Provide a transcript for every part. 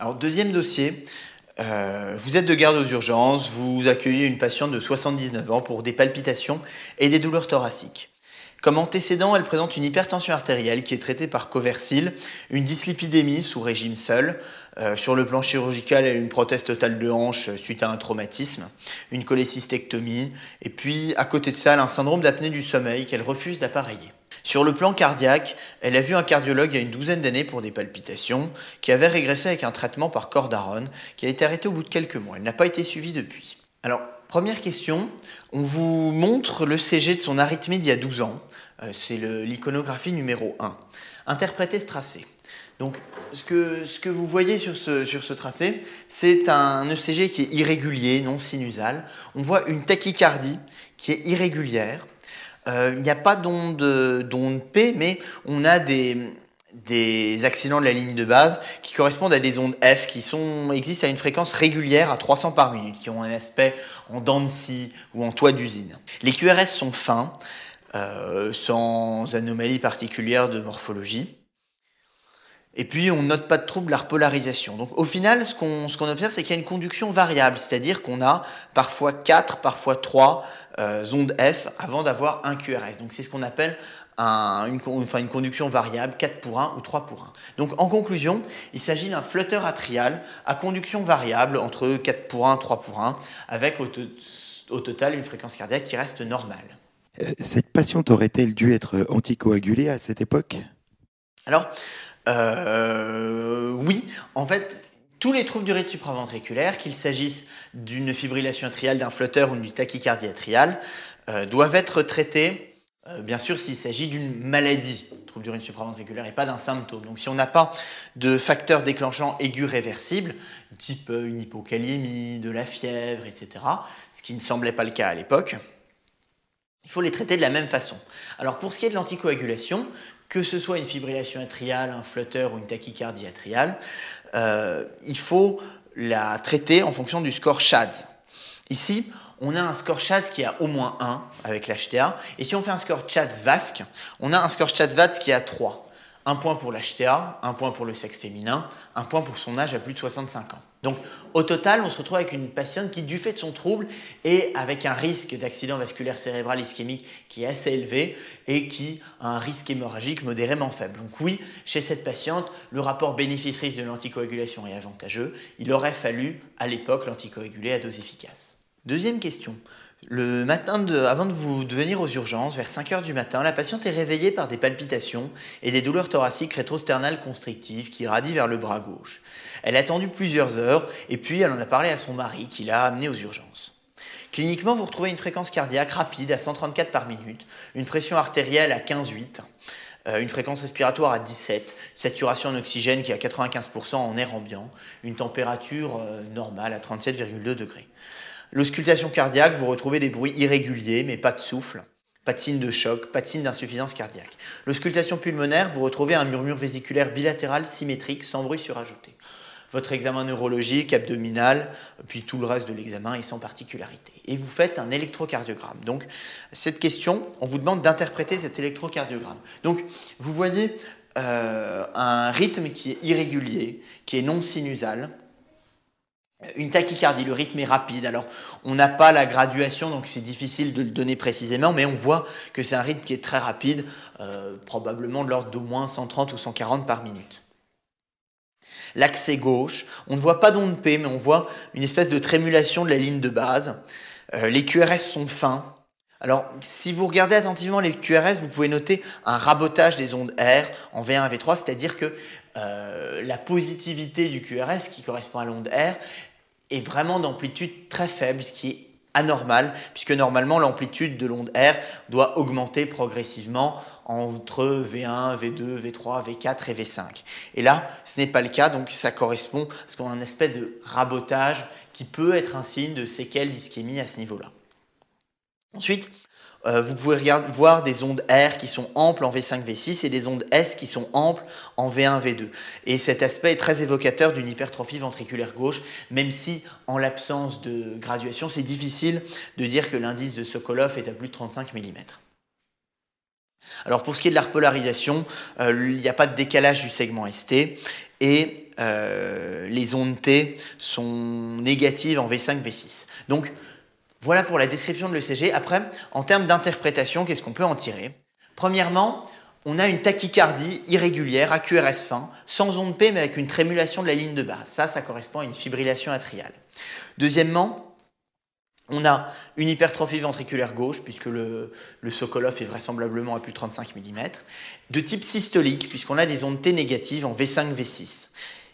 Alors, deuxième dossier, vous êtes de garde aux urgences, vous accueillez une patiente de 79 ans pour des palpitations et des douleurs thoraciques. Comme antécédent, elle présente une hypertension artérielle qui est traitée par Coversil, une dyslipidémie sous régime seul. Sur le plan chirurgical, elle a une prothèse totale de hanche suite à un traumatisme, une cholécystectomie, et puis à côté de ça, elle a un syndrome d'apnée du sommeil qu'elle refuse d'appareiller. Sur le plan cardiaque, elle a vu un cardiologue il y a une douzaine d'années pour des palpitations, qui avait régressé avec un traitement par cordarone, qui a été arrêté au bout de quelques mois. Elle n'a pas été suivie depuis. Alors, première question, on vous montre le CG de son arythmie d'il y a 12 ans. C'est l'iconographie numéro 1. Interprétez ce tracé. Donc, ce que vous voyez sur ce tracé, c'est un ECG qui est irrégulier, non sinusal. On voit une tachycardie qui est irrégulière. Il n'y a pas d'onde P, mais on a des accidents de la ligne de base qui correspondent à des ondes F qui existent à une fréquence régulière à 300 par minute, qui ont un aspect en dents de scie ou en toit d'usine. Les QRS sont fins, sans anomalie particulière de morphologie. Et puis, on note pas de trouble à la repolarisation. Donc, au final, ce qu'on observe, c'est qu'il y a une conduction variable, c'est-à-dire qu'on a parfois 4, parfois 3 ondes F avant d'avoir un QRS. Donc, c'est ce qu'on appelle une conduction variable, 4 pour 1 ou 3 pour 1. Donc, en conclusion, il s'agit d'un flotteur atrial à conduction variable entre 4 pour 1 et 3 pour 1, avec au total une fréquence cardiaque qui reste normale. Cette patiente aurait-elle dû être anticoagulée à cette époque? Alors, oui, en fait, tous les troubles du rythme supraventriculaire, qu'il s'agisse d'une fibrillation atriale, d'un flotteur ou d'une tachycardie atriale, doivent être traités, bien sûr, s'il s'agit d'une maladie, trouble du rythme supraventriculaire, et pas d'un symptôme. Donc, si on n'a pas de facteur déclenchant aigu réversible, type une hypokaliémie, de la fièvre, etc., ce qui ne semblait pas le cas à l'époque, il faut les traiter de la même façon. Alors, pour ce qui est de l'anticoagulation, que ce soit une fibrillation atriale, un flotteur ou une tachycardie atriale, il faut la traiter en fonction du score SHADS. Ici, on a un score SHADS qui a au moins 1 avec l'HTA, et si on fait un score SHADS-VASC, on a un score SHADS-VASC qui a 3. Un point pour l'HTA, un point pour le sexe féminin, un point pour son âge à plus de 65 ans. Donc au total, on se retrouve avec une patiente qui, du fait de son trouble, est avec un risque d'accident vasculaire cérébral ischémique qui est assez élevé et qui a un risque hémorragique modérément faible. Donc oui, chez cette patiente, le rapport bénéfice-risque de l'anticoagulation est avantageux. Il aurait fallu, à l'époque, l'anticoaguler à dose efficace. Deuxième question. Le matin, avant de venir aux urgences, vers 5 heures du matin, la patiente est réveillée par des palpitations et des douleurs thoraciques rétrosternales constrictives qui irradient vers le bras gauche. Elle a attendu plusieurs heures et puis elle en a parlé à son mari qui l'a amenée aux urgences. Cliniquement, vous retrouvez une fréquence cardiaque rapide à 134 par minute, une pression artérielle à 15,8, une fréquence respiratoire à 17, saturation en oxygène qui est à 95% en air ambiant, une température normale à 37,2 degrés. L'auscultation cardiaque, vous retrouvez des bruits irréguliers, mais pas de souffle, pas de signe de choc, pas de signe d'insuffisance cardiaque. L'auscultation pulmonaire, vous retrouvez un murmure vésiculaire bilatéral symétrique sans bruit surajouté. Votre examen neurologique, abdominal, puis tout le reste de l'examen est sans particularité. Et vous faites un électrocardiogramme. Donc, cette question, on vous demande d'interpréter cet électrocardiogramme. Donc, vous voyez un rythme qui est irrégulier, qui est non sinusal. Une tachycardie, le rythme est rapide. Alors, on n'a pas la graduation, donc c'est difficile de le donner précisément, mais on voit que c'est un rythme qui est très rapide, probablement de l'ordre d'au moins 130 ou 140 par minute. L'axe est gauche. On ne voit pas d'onde P, mais on voit une espèce de trémulation de la ligne de base. Les QRS sont fins. Alors, si vous regardez attentivement les QRS, vous pouvez noter un rabotage des ondes R en V1 et V3, c'est-à-dire que la positivité du QRS, qui correspond à l'onde R, est vraiment d'amplitude très faible, ce qui est anormal, puisque normalement l'amplitude de l'onde R doit augmenter progressivement entre V1, V2, V3, V4 et V5. Et là, ce n'est pas le cas, donc ça correspond à ce qu'on a un aspect de rabotage qui peut être un signe de séquelles d'ischémie à ce niveau-là. Ensuite, vous pouvez voir des ondes R qui sont amples en V5, V6 et des ondes S qui sont amples en V1, V2. Et cet aspect est très évocateur d'une hypertrophie ventriculaire gauche, même si, en l'absence de graduation, c'est difficile de dire que l'indice de Sokolov est à plus de 35 mm. Alors pour ce qui est de la repolarisation, il n'y a pas de décalage du segment ST et les ondes T sont négatives en V5, V6. Donc, voilà pour la description de l'ECG. Après, en termes d'interprétation, qu'est-ce qu'on peut en tirer? Premièrement, on a une tachycardie irrégulière à QRS fin, sans onde P, mais avec une trémulation de la ligne de base. Ça correspond à une fibrillation atriale. Deuxièmement, on a une hypertrophie ventriculaire gauche, puisque le Sokolov est vraisemblablement à plus de 35 mm, de type systolique, puisqu'on a des ondes T négatives en V5, V6,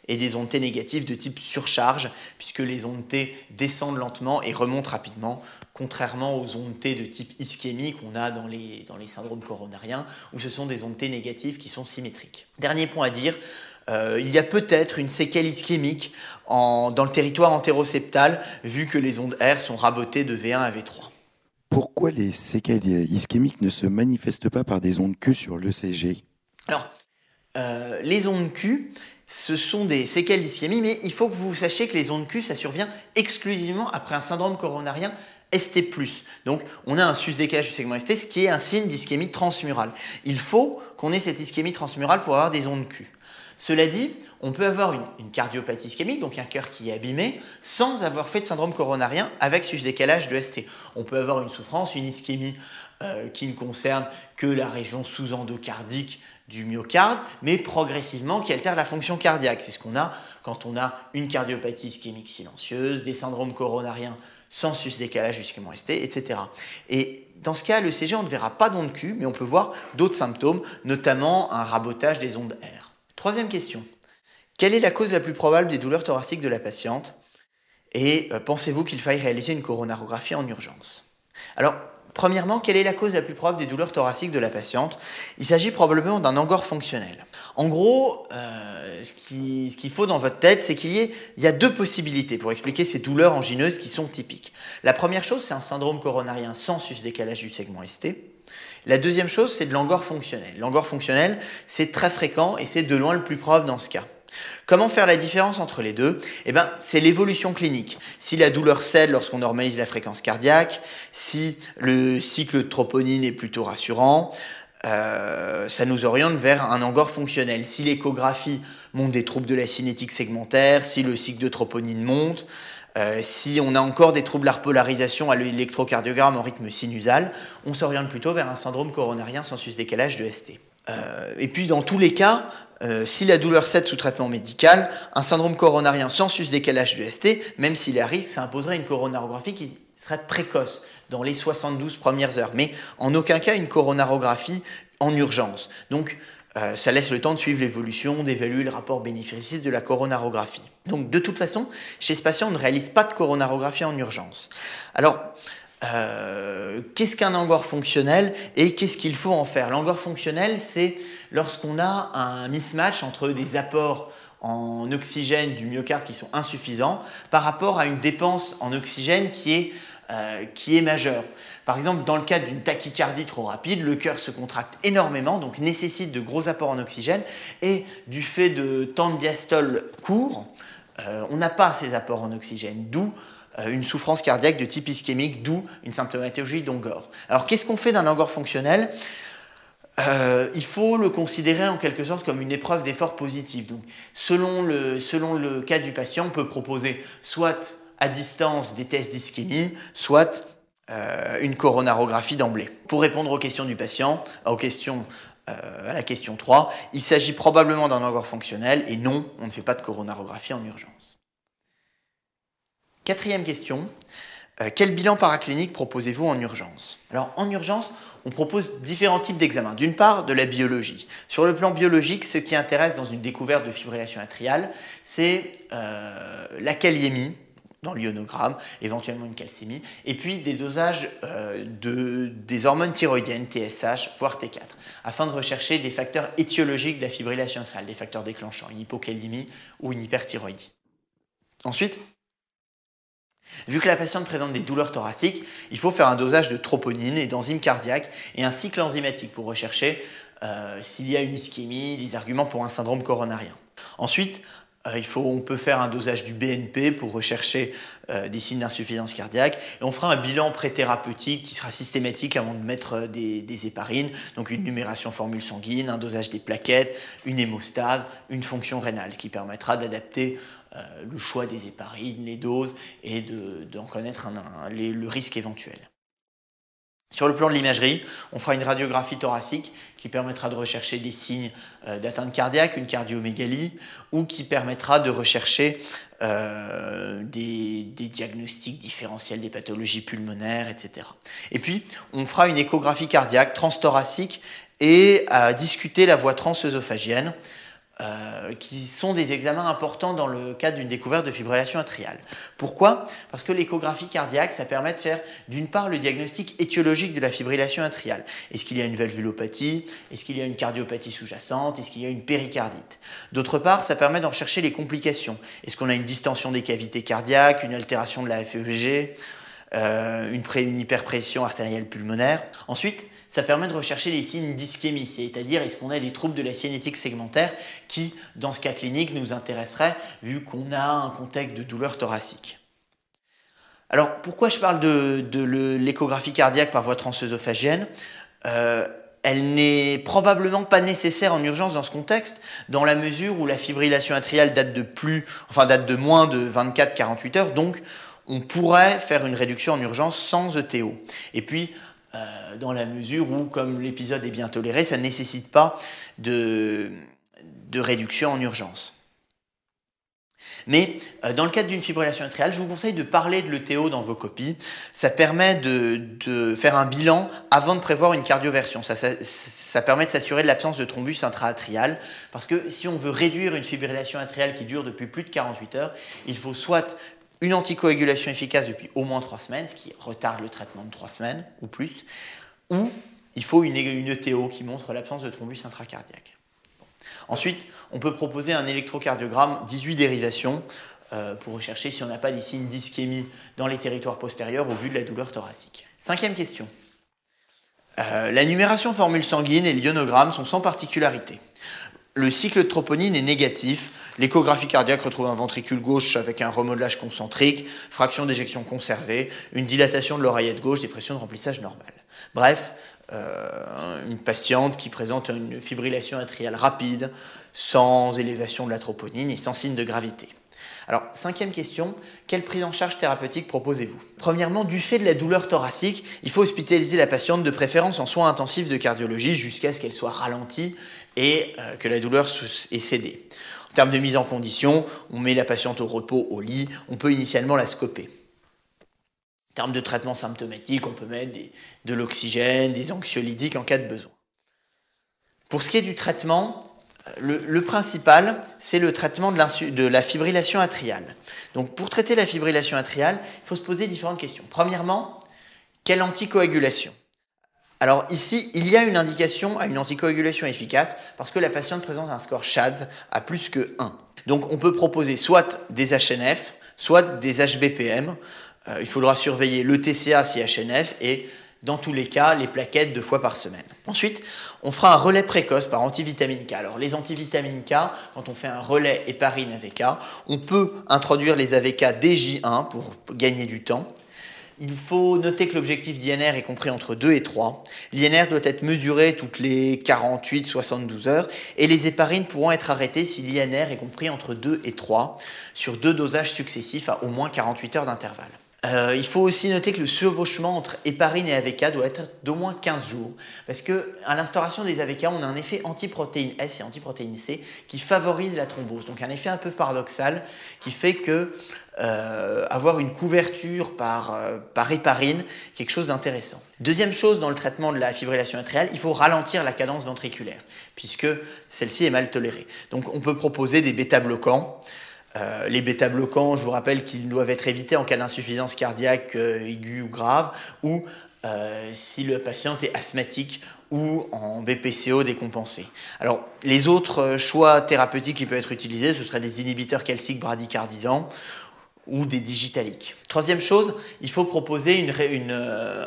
et des ondes T négatives de type surcharge, puisque les ondes T descendent lentement et remontent rapidement, contrairement aux ondes T de type ischémique qu'on a dans les syndromes coronariens, où ce sont des ondes T négatives qui sont symétriques. Dernier point à dire, il y a peut-être une séquelle ischémique dans le territoire antéroseptal, vu que les ondes R sont rabotées de V1 à V3. Pourquoi les séquelles ischémiques ne se manifestent pas par des ondes Q sur l'ECG? Alors, les ondes Q, ce sont des séquelles d'ischémie, mais il faut que vous sachiez que les ondes Q, ça survient exclusivement après un syndrome coronarien ST+. Donc, on a un sus-décalage du segment ST, ce qui est un signe d'ischémie transmurale. Il faut qu'on ait cette ischémie transmurale pour avoir des ondes Q. Cela dit, on peut avoir une cardiopathie ischémique, donc un cœur qui est abîmé, sans avoir fait de syndrome coronarien avec sus-décalage de ST. On peut avoir une souffrance, une ischémie qui ne concerne que la région sous-endocardique du myocarde, mais progressivement qui altère la fonction cardiaque. C'est ce qu'on a quand on a une cardiopathie ischémique silencieuse, des syndromes coronariens sans sus-décalage du segment ST, etc. Et dans ce cas, l'ECG, on ne verra pas d'onde Q, mais on peut voir d'autres symptômes, notamment un rabotage des ondes R. Troisième question. Quelle est la cause la plus probable des douleurs thoraciques de la patiente? Et pensez-vous qu'il faille réaliser une coronarographie en urgence? Alors, premièrement, quelle est la cause la plus probable des douleurs thoraciques de la patiente? Il s'agit probablement d'un angor fonctionnel. En gros, ce qu'il faut dans votre tête, c'est qu'il y a deux possibilités pour expliquer ces douleurs angineuses qui sont typiques. La première chose, c'est un syndrome coronarien sans sus-décalage du segment ST. La deuxième chose, c'est de l'angor fonctionnel. L'angor fonctionnel, c'est très fréquent et c'est de loin le plus probable dans ce cas. Comment faire la différence entre les deux? C'est l'évolution clinique. Si la douleur cède lorsqu'on normalise la fréquence cardiaque, si le cycle de troponine est plutôt rassurant, ça nous oriente vers un angor fonctionnel. Si l'échographie montre des troubles de la cinétique segmentaire, si le cycle de troponine monte, si on a encore des troubles à repolarisation à l'électrocardiogramme en rythme sinusal, on s'oriente plutôt vers un syndrome coronarien sans sus-décalage de ST. Et puis dans tous les cas, si la douleur cède sous traitement médical, un syndrome coronarien sans sus-décalage de ST, même s'il est à risque, ça imposerait une coronarographie qui serait précoce dans les 72 premières heures, mais en aucun cas une coronarographie en urgence. Donc ça laisse le temps de suivre l'évolution, d'évaluer le rapport bénéfice de la coronarographie. Donc de toute façon, chez ce patient, on ne réalise pas de coronarographie en urgence. Alors, qu'est-ce qu'un angor fonctionnel et qu'est-ce qu'il faut en faire? L'angor fonctionnel, c'est lorsqu'on a un mismatch entre des apports en oxygène du myocarde qui sont insuffisants par rapport à une dépense en oxygène qui est majeure. Par exemple, dans le cas d'une tachycardie trop rapide, le cœur se contracte énormément, donc nécessite de gros apports en oxygène, et du fait de temps de diastole court, on n'a pas ces apports en oxygène, d'où une souffrance cardiaque de type ischémique, d'où une symptomatologie d'angor. Alors, qu'est-ce qu'on fait d'un angor fonctionnel? Il faut le considérer en quelque sorte comme une épreuve d'effort positif. Donc, selon le cas du patient, on peut proposer soit à distance des tests d'ischémie, soit une coronarographie d'emblée. Pour répondre aux questions du patient, à la question 3, il s'agit probablement d'un angor fonctionnel et non, on ne fait pas de coronarographie en urgence. Quatrième question, quel bilan paraclinique proposez-vous en urgence? Alors en urgence, on propose différents types d'examens. D'une part, de la biologie. Sur le plan biologique, ce qui intéresse dans une découverte de fibrillation atriale, c'est la kaliémie dans l'ionogramme, éventuellement une calcémie, et puis des dosages des hormones thyroïdiennes, TSH, voire T4, afin de rechercher des facteurs étiologiques de la fibrillation atriale, des facteurs déclenchants, une hypokaliémie ou une hyperthyroïdie. Ensuite, vu que la patiente présente des douleurs thoraciques, il faut faire un dosage de troponine et d'enzymes cardiaques et un cycle enzymatique pour rechercher s'il y a une ischémie, des arguments pour un syndrome coronarien. Ensuite, On peut faire un dosage du BNP pour rechercher des signes d'insuffisance cardiaque. Et on fera un bilan pré-thérapeutique qui sera systématique avant de mettre des héparines. Donc une numération formule sanguine, un dosage des plaquettes, une hémostase, une fonction rénale, ce qui permettra d'adapter le choix des héparines, les doses et d'en connaître le risque éventuel. Sur le plan de l'imagerie, on fera une radiographie thoracique qui permettra de rechercher des signes d'atteinte cardiaque, une cardiomégalie, ou qui permettra de rechercher des diagnostics différentiels des pathologies pulmonaires, etc. Et puis, on fera une échographie cardiaque transthoracique et discuter la voie transœsophagienne, qui sont des examens importants dans le cadre d'une découverte de fibrillation atriale. Pourquoi ? Parce que l'échographie cardiaque, ça permet de faire d'une part le diagnostic étiologique de la fibrillation atriale. Est-ce qu'il y a une valvulopathie ? Est-ce qu'il y a une cardiopathie sous-jacente ? Est-ce qu'il y a une péricardite ? D'autre part, ça permet d'en rechercher les complications. Est-ce qu'on a une distension des cavités cardiaques, une altération de la FEVG, une hyperpression artérielle pulmonaire ? Ensuite, ça permet de rechercher les signes d'ischémie, c'est-à-dire est-ce qu'on a des troubles de la cinétique segmentaire qui, dans ce cas clinique, nous intéresseraient vu qu'on a un contexte de douleur thoracique. Alors, pourquoi je parle de l'échographie cardiaque par voie transœsophagienne ? Elle n'est probablement pas nécessaire en urgence dans ce contexte, dans la mesure où la fibrillation atriale date de moins de 24-48 heures, donc on pourrait faire une réduction en urgence sans ETO. Et puis, dans la mesure où, comme l'épisode est bien toléré, ça ne nécessite pas de réduction en urgence. Mais dans le cadre d'une fibrillation atriale, je vous conseille de parler de l'ETO dans vos copies. Ça permet de faire un bilan avant de prévoir une cardioversion. Ça permet de s'assurer de l'absence de thrombus intra-atrial, parce que si on veut réduire une fibrillation atriale qui dure depuis plus de 48 heures, il faut soit une anticoagulation efficace depuis au moins 3 semaines, ce qui retarde le traitement de 3 semaines ou plus, ou il faut une ETO qui montre l'absence de thrombus intracardiaque. Ensuite, on peut proposer un électrocardiogramme 18 dérivations pour rechercher si on n'a pas des signes d'ischémie dans les territoires postérieurs au vu de la douleur thoracique. 5e question. La numération formule sanguine et l'ionogramme sont sans particularité. Le cycle de troponine est négatif. L'échographie cardiaque retrouve un ventricule gauche avec un remodelage concentrique, fraction d'éjection conservée, une dilatation de l'oreillette gauche, des pressions de remplissage normales. Bref, une patiente qui présente une fibrillation atriale rapide, sans élévation de la troponine et sans signe de gravité. Alors, 5e question, quelle prise en charge thérapeutique proposez-vous ? Premièrement, du fait de la douleur thoracique, il faut hospitaliser la patiente de préférence en soins intensifs de cardiologie jusqu'à ce qu'elle soit ralentie et que la douleur ait cédé. En termes de mise en condition, on met la patiente au repos au lit, on peut initialement la scoper. En termes de traitement symptomatique, on peut mettre de l'oxygène, des anxiolytiques en cas de besoin. Pour ce qui est du traitement, le principal, c'est le traitement de la fibrillation atriale. Donc pour traiter la fibrillation atriale, il faut se poser différentes questions. Premièrement, quelle anticoagulation ? Alors ici, il y a une indication à une anticoagulation efficace parce que la patiente présente un score SHADS à plus que 1. Donc on peut proposer soit des HNF, soit des HBPM. Il faudra surveiller le TCA si HNF et dans tous les cas, les plaquettes 2 fois par semaine. Ensuite, on fera un relais précoce par antivitamine K. Alors les antivitamines K, quand on fait un relais héparine AVK, on peut introduire les AVK dès J1 pour gagner du temps. Il faut noter que l'objectif d'INR est compris entre 2 et 3. L'INR doit être mesuré toutes les 48-72 heures et les héparines pourront être arrêtées si l'INR est compris entre 2 et 3 sur 2 dosages successifs à au moins 48 heures d'intervalle. Il faut aussi noter que le chevauchement entre héparine et AVK doit être d'au moins 15 jours parce qu'à l'instauration des AVK, on a un effet antiprotéine S et antiprotéine C qui favorise la thrombose. Donc un effet un peu paradoxal qui fait que avoir une couverture par héparine, quelque chose d'intéressant. Deuxième chose dans le traitement de la fibrillation atriale, il faut ralentir la cadence ventriculaire puisque celle-ci est mal tolérée. Donc on peut proposer des bêta-bloquants. Les bêta-bloquants, je vous rappelle qu'ils doivent être évités en cas d'insuffisance cardiaque aiguë ou grave ou si le patient est asthmatique ou en BPCO décompensé. Alors, les autres choix thérapeutiques qui peuvent être utilisés, ce seraient des inhibiteurs calciques bradycardisants ou des digitaliques. Troisième chose, il faut proposer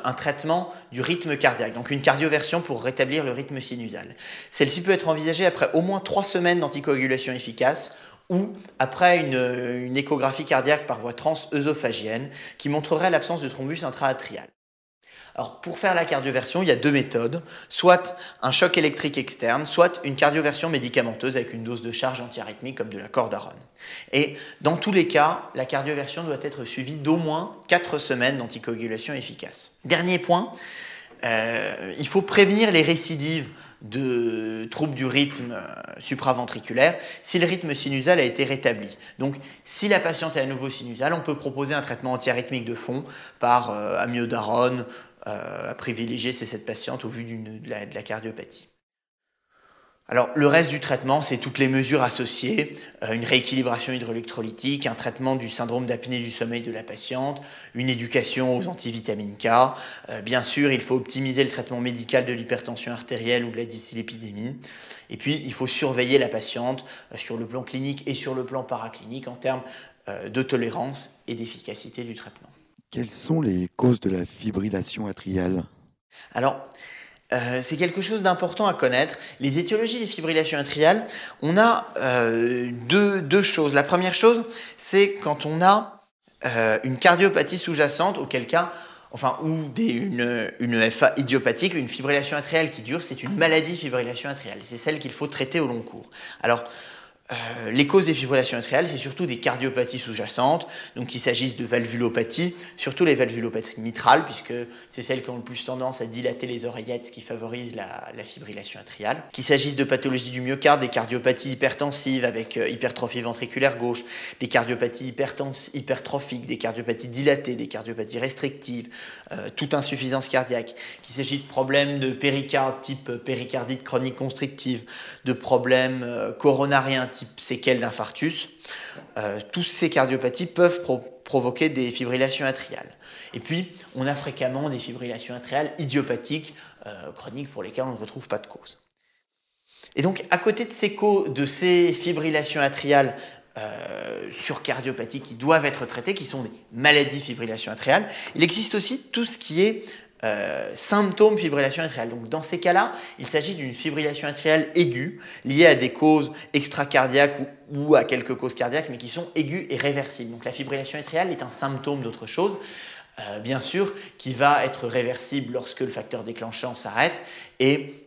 un traitement du rythme cardiaque, donc une cardioversion pour rétablir le rythme sinusal. Celle-ci peut être envisagée après au moins 3 semaines d'anticoagulation efficace ou après une échographie cardiaque par voie transœsophagienne qui montrerait l'absence de thrombus intra-atrial. Alors, pour faire la cardioversion, il y a deux méthodes, soit un choc électrique externe, soit une cardioversion médicamenteuse avec une dose de charge antiarythmique comme de la cordarone. Et dans tous les cas, la cardioversion doit être suivie d'au moins 4 semaines d'anticoagulation efficace. Dernier point, il faut prévenir les récidives de troubles du rythme supraventriculaire si le rythme sinusal a été rétabli. Donc, si la patiente est à nouveau sinusale, on peut proposer un traitement antiarythmique de fond par amiodarone à privilégier chez cette patiente au vu de la cardiopathie. Alors, le reste du traitement, c'est toutes les mesures associées, une rééquilibration hydroélectrolytique, un traitement du syndrome d'apnée du sommeil de la patiente, une éducation aux antivitamines K. Bien sûr, il faut optimiser le traitement médical de l'hypertension artérielle ou de la dyslipidémie. Et puis, il faut surveiller la patiente sur le plan clinique et sur le plan paraclinique en termes de tolérance et d'efficacité du traitement. Quelles sont les causes de la fibrillation atriale? Alors, c'est quelque chose d'important à connaître. Les étiologies des fibrillations atriales, on a deux choses. La première chose, c'est quand on a une cardiopathie sous-jacente, auquel cas, une FA idiopathique, une fibrillation atriale qui dure, c'est une maladie fibrillation atriale. C'est celle qu'il faut traiter au long cours. Alors, les causes des fibrillations atriales, c'est surtout des cardiopathies sous-jacentes, donc il s'agisse de valvulopathie, surtout les valvulopathies mitrales, puisque c'est celles qui ont le plus tendance à dilater les oreillettes, ce qui favorise la fibrillation atriale. Qu'il s'agisse de pathologies du myocarde, des cardiopathies hypertensives avec hypertrophie ventriculaire gauche, des cardiopathies hypertrophiques, des cardiopathies dilatées, des cardiopathies restrictives, toute insuffisance cardiaque. Qu'il s'agisse de problèmes de péricarde type péricardite chronique constrictive, de problèmes coronariens type séquelles d'infarctus, tous ces cardiopathies peuvent provoquer des fibrillations atriales. Et puis, on a fréquemment des fibrillations atriales idiopathiques, chroniques, pour lesquelles on ne retrouve pas de cause. Et donc, à côté de ces fibrillations atriales surcardiopathiques qui doivent être traitées, qui sont des maladies fibrillation atriale, il existe aussi tout ce qui est symptômes fibrillation atriale. Donc dans ces cas-là, il s'agit d'une fibrillation atriale aiguë liée à des causes extracardiaques ou à quelques causes cardiaques, mais qui sont aiguës et réversibles. Donc la fibrillation atriale est un symptôme d'autre chose, bien sûr, qui va être réversible lorsque le facteur déclenchant s'arrête et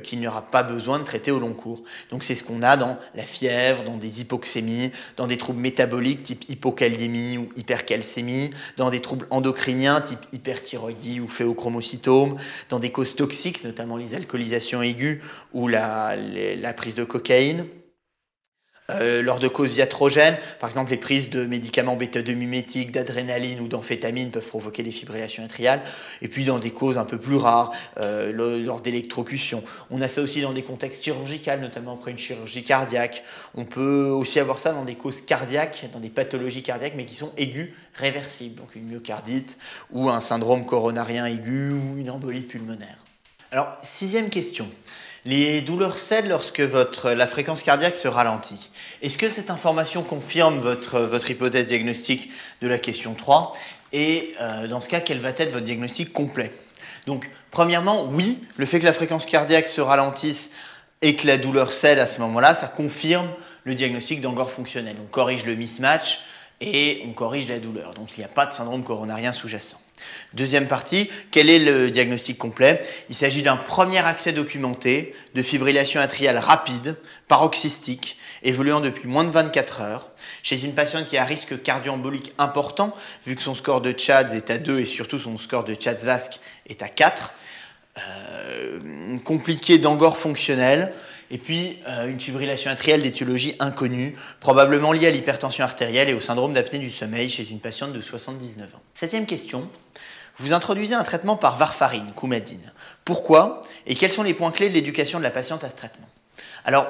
qu'il n'y aura pas besoin de traiter au long cours. Donc c'est ce qu'on a dans la fièvre, dans des hypoxémies, dans des troubles métaboliques type hypokaliémie ou hypercalcémie, dans des troubles endocriniens type hyperthyroïdie ou phéochromocytome, dans des causes toxiques, notamment les alcoolisations aiguës ou la prise de cocaïne. Lors de causes iatrogènes, par exemple les prises de médicaments bêta-2 mimétiques, d'adrénaline ou d'amphétamine peuvent provoquer des fibrillations atriales, et puis dans des causes un peu plus rares, lors d'électrocution. On a ça aussi dans des contextes chirurgicaux, notamment après une chirurgie cardiaque. On peut aussi avoir ça dans des causes cardiaques, dans des pathologies cardiaques, mais qui sont aiguës, réversibles, donc une myocardite ou un syndrome coronarien aigu ou une embolie pulmonaire. Alors, 6e question. Les douleurs cèdent lorsque la fréquence cardiaque se ralentit. Est-ce que cette information confirme votre hypothèse diagnostique de la question 3 ? Et dans ce cas, quel va être votre diagnostic complet ? Donc, premièrement, oui, le fait que la fréquence cardiaque se ralentisse et que la douleur cède à ce moment-là, ça confirme le diagnostic d'angor fonctionnel. On corrige le mismatch et on corrige la douleur. Donc, il n'y a pas de syndrome coronarien sous-jacent. Deuxième partie, quel est le diagnostic complet ? Il s'agit d'un premier accès documenté de fibrillation atriale rapide, paroxystique, évoluant depuis moins de 24 heures, chez une patiente qui a un risque cardio-embolique important, vu que son score de CHADS est à 2 et surtout son score de CHADS-VASc est à 4, compliqué d'angor fonctionnel, et puis une fibrillation atriale d'étiologie inconnue, probablement liée à l'hypertension artérielle et au syndrome d'apnée du sommeil chez une patiente de 79 ans. 7e question. Vous introduisez un traitement par warfarine, coumadine. Pourquoi ? Et quels sont les points clés de l'éducation de la patiente à ce traitement ? Alors,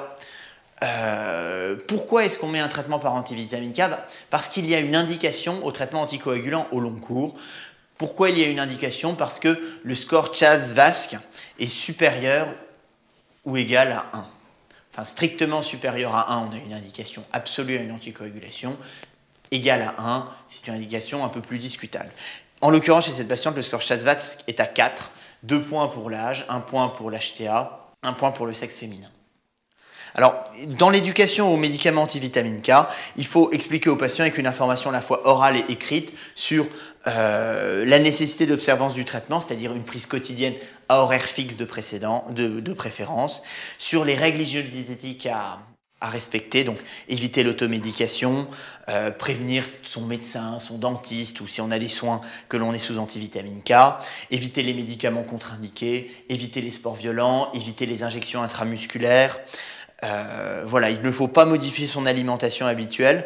pourquoi est-ce qu'on met un traitement par antivitamine K ? Parce qu'il y a une indication au traitement anticoagulant au long cours. Pourquoi il y a une indication ? Parce que le score CHADS-VASc est supérieur ou égal à 1. Enfin, strictement supérieur à 1, on a une indication absolue à une anticoagulation. Égal à 1, c'est une indication un peu plus discutable. En l'occurrence, chez cette patiente, le score CHADS-VASc est à 4, 2 points pour l'âge, 1 point pour l'HTA, 1 point pour le sexe féminin. Alors, dans l'éducation aux médicaments antivitamine K, il faut expliquer aux patients avec une information à la fois orale et écrite sur la nécessité d'observance du traitement, c'est-à-dire une prise quotidienne à horaire fixe de préférence, sur les règles hygiéno-diététiques à respecter, donc éviter l'automédication, prévenir son médecin, son dentiste, ou si on a des soins que l'on est sous antivitamine K, éviter les médicaments contre-indiqués, éviter les sports violents, éviter les injections intramusculaires. Voilà, il ne faut pas modifier son alimentation habituelle.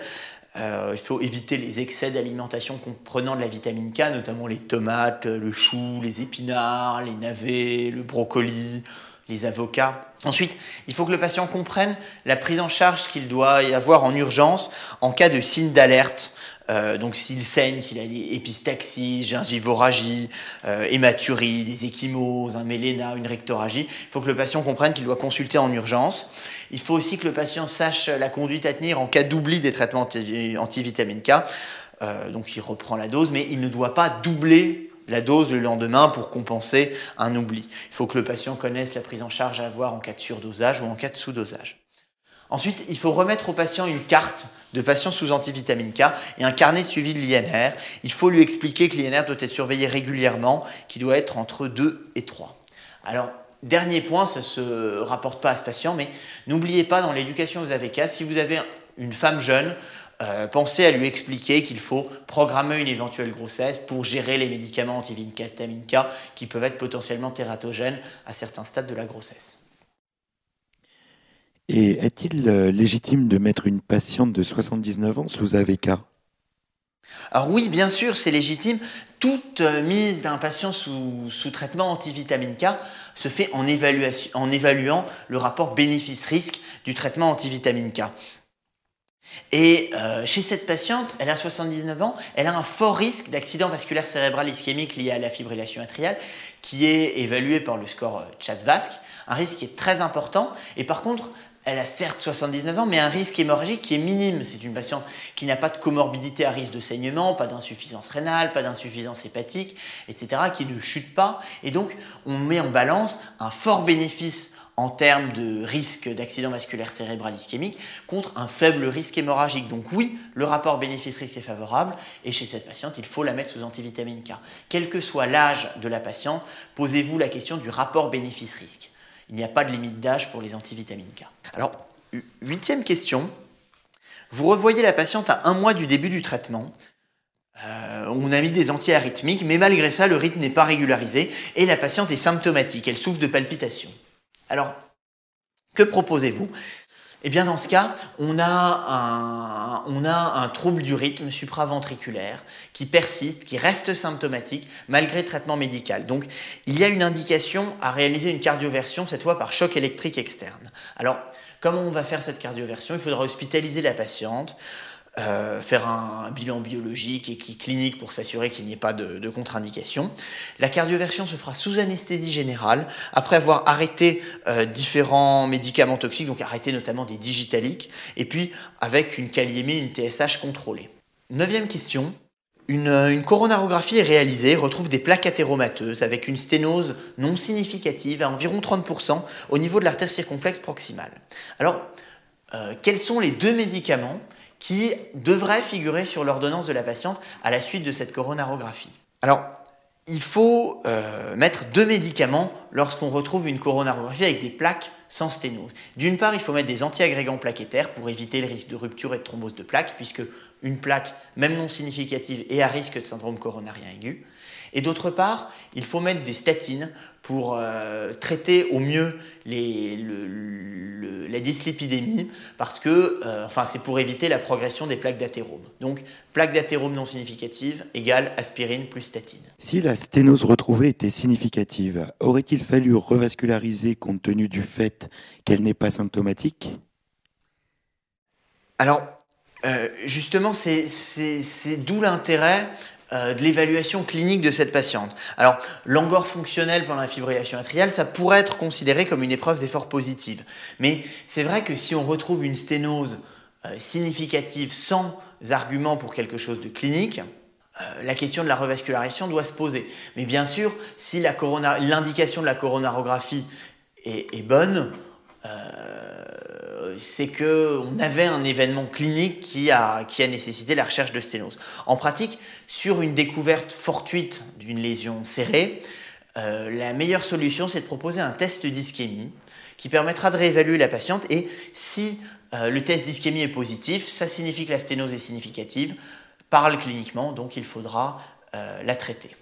Il faut éviter les excès d'alimentation comprenant de la vitamine K, notamment les tomates, le chou, les épinards, les navets, le brocoli, les avocats. Ensuite, il faut que le patient comprenne la prise en charge qu'il doit y avoir en urgence en cas de signe d'alerte. Donc s'il saigne, s'il a des épistaxies, gingivorragie, hématurie, des ecchymoses, un méléna, une rectorragie, il faut que le patient comprenne qu'il doit consulter en urgence. Il faut aussi que le patient sache la conduite à tenir en cas d'oubli des traitements antivitamine K. Donc il reprend la dose, mais il ne doit pas doubler la dose le lendemain pour compenser un oubli. Il faut que le patient connaisse la prise en charge à avoir en cas de surdosage ou en cas de sous-dosage. Ensuite, il faut remettre au patient une carte de patient sous antivitamine K et un carnet de suivi de l'INR. Il faut lui expliquer que l'INR doit être surveillé régulièrement, qu'il doit être entre 2 et 3. Alors, dernier point, ça ne se rapporte pas à ce patient, mais n'oubliez pas dans l'éducation aux AVK, si vous avez une femme jeune, pensez à lui expliquer qu'il faut programmer une éventuelle grossesse pour gérer les médicaments antivitamine K qui peuvent être potentiellement tératogènes à certains stades de la grossesse. Et est-il légitime de mettre une patiente de 79 ans sous AVK? Alors oui, bien sûr, c'est légitime. Toute mise d'un patient sous traitement antivitamine K se fait en évaluant le rapport bénéfice-risque du traitement antivitamine K. Et chez cette patiente, elle a 79 ans, elle a un fort risque d'accident vasculaire cérébral ischémique lié à la fibrillation atriale qui est évalué par le score CHA2-VASc, un risque qui est très important. Et par contre, elle a certes 79 ans, mais un risque hémorragique qui est minime. C'est une patiente qui n'a pas de comorbidité à risque de saignement, pas d'insuffisance rénale, pas d'insuffisance hépatique, etc., qui ne chute pas. Et donc, on met en balance un fort bénéfice en termes de risque d'accident vasculaire cérébral ischémique contre un faible risque hémorragique. Donc oui, le rapport bénéfice-risque est favorable et chez cette patiente, il faut la mettre sous antivitamine K. Quel que soit l'âge de la patiente, posez-vous la question du rapport bénéfice-risque. Il n'y a pas de limite d'âge pour les antivitamines K. Alors, 8e question. Vous revoyez la patiente à 1 mois du début du traitement. On a mis des antiarythmiques, mais malgré ça, le rythme n'est pas régularisé et la patiente est symptomatique. Elle souffre de palpitations. Alors, que proposez-vous? Eh bien, dans ce cas, on a un trouble du rythme supraventriculaire qui persiste, qui reste symptomatique malgré le traitement médical. Donc, il y a une indication à réaliser une cardioversion, cette fois par choc électrique externe. Alors, comment on va faire cette cardioversion? Il faudra hospitaliser la patiente, faire un bilan biologique et clinique pour s'assurer qu'il n'y ait pas de contre-indication. La cardioversion se fera sous anesthésie générale, après avoir arrêté différents médicaments toxiques, donc arrêté notamment des digitaliques, et puis avec une kaliémie, une TSH contrôlée. 9e question. Une coronarographie est réalisée, retrouve des plaques athéromateuses avec une sténose non significative à environ 30% au niveau de l'artère circonflexe proximale. Alors, quels sont les 2 médicaments qui devraient figurer sur l'ordonnance de la patiente à la suite de cette coronarographie? Alors, il faut mettre 2 médicaments lorsqu'on retrouve une coronarographie avec des plaques sans sténose. D'une part, il faut mettre des antiagrégants plaquettaires pour éviter le risque de rupture et de thrombose de plaques, puisque une plaque, même non significative, est à risque de syndrome coronarien aigu. Et d'autre part, il faut mettre des statines pour traiter au mieux la dyslipidémie, parce que c'est pour éviter la progression des plaques d'athérome. Donc, plaque d'athérome non significative égale aspirine plus statine. Si la sténose retrouvée était significative, aurait-il fallu revasculariser compte tenu du fait qu'elle n'est pas symptomatique? Alors, justement, c'est d'où l'intérêt de l'évaluation clinique de cette patiente. Alors, l'angor fonctionnel pendant la fibrillation atriale, ça pourrait être considéré comme une épreuve d'effort positive. Mais c'est vrai que si on retrouve une sténose significative sans argument pour quelque chose de clinique, la question de la revascularisation doit se poser. Mais bien sûr, si l'indication de la coronarographie est bonne, c'est qu'on avait un événement clinique qui a nécessité la recherche de sténose. En pratique, sur une découverte fortuite d'une lésion serrée, la meilleure solution, c'est de proposer un test d'ischémie qui permettra de réévaluer la patiente, et si le test d'ischémie est positif, ça signifie que la sténose est significative, parle cliniquement, donc il faudra la traiter.